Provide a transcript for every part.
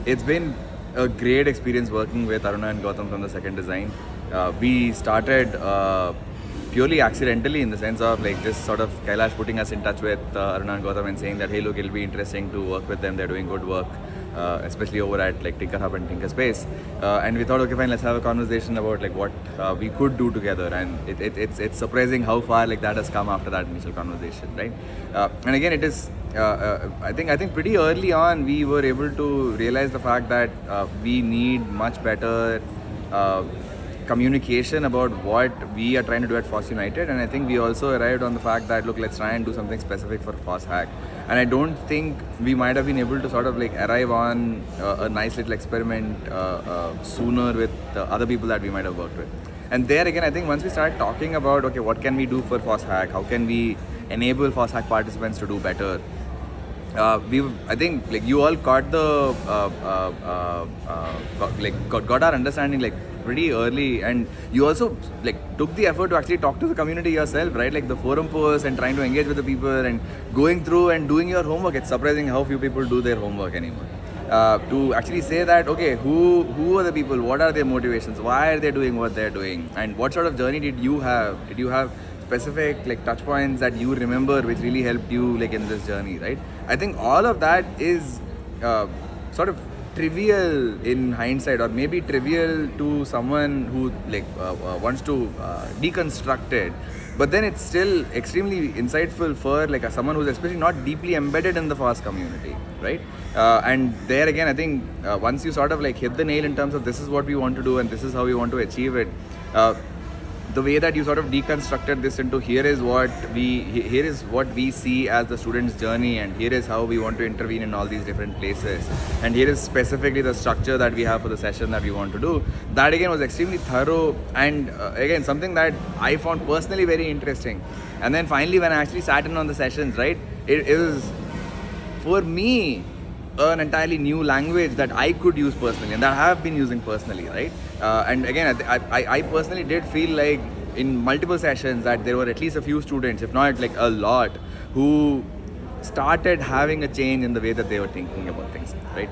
It's been a great experience working with Aruna and Gautam from the second design. We started purely accidentally, in the sense of like just sort of Kailash putting us in touch with Aruna and Gautam and saying that, hey, look, it'll be interesting to work with them. They're doing good work, especially over at like Tinker Hub and Tinker Space. And we thought, okay, fine, let's have a conversation about like what we could do together. And it's surprising how far like that has come after that initial conversation, right? And again, it is. I think pretty early on we were able to realize the fact that we need much better communication about what we are trying to do at FOSS United, and I think we also arrived on the fact that, look, let's try and do something specific for FOSS Hack. And I don't think we might have been able to sort of like arrive on a nice little experiment sooner with other people that we might have worked with. And there again, I think once we started talking about, okay, what can we do for FOSS Hack, how can we enable FOSS Hack participants to do better, I think like you all got the got our understanding like pretty early, and you also like took the effort to actually talk to the community yourself, right? Like the forum posts and trying to engage with the people and going through and doing your homework. It's surprising how few people do their homework anymore. To actually say that, okay, who are the people, what are their motivations, why are they doing what they're doing, and what sort of journey did you have? Did you have specific like touch points that you remember which really helped you like in this journey, right? I think all of that is sort of trivial in hindsight, or maybe trivial to someone who like wants to deconstruct it, but then it's still extremely insightful for like someone who's especially not deeply embedded in the FOSS community, right? And there again, I think once you sort of like hit the nail in terms of this is what we want to do and this is how we want to achieve it, the way that you sort of deconstructed this into here is what we see as the student's journey, and here is how we want to intervene in all these different places, and here is specifically the structure that we have for the session that we want to do. That again was extremely thorough, and again something that I found personally very interesting. And then finally when I actually sat in on the sessions, right, it was for me an entirely new language that I could use personally and that I have been using personally, right? And again, I personally did feel like in multiple sessions that there were at least a few students, if not like a lot, who started having a change in the way that they were thinking about things, right?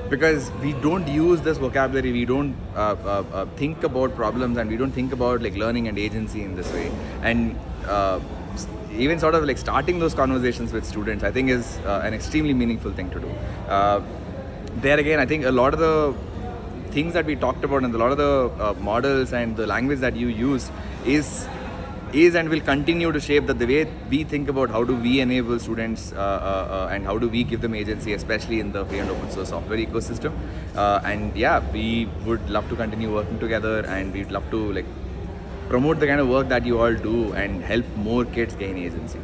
Because we don't use this vocabulary, we don't think about problems, and we don't think about like learning and agency in this way. And even sort of like starting those conversations with students, I think is an extremely meaningful thing to do. There again, I think a lot of the things that we talked about and a lot of the models and the language that you use is and will continue to shape the way we think about how do we enable students and how do we give them agency, especially in the free and open source software ecosystem. And yeah, we would love to continue working together, and we'd love to like promote the kind of work that you all do and help more kids gain agency.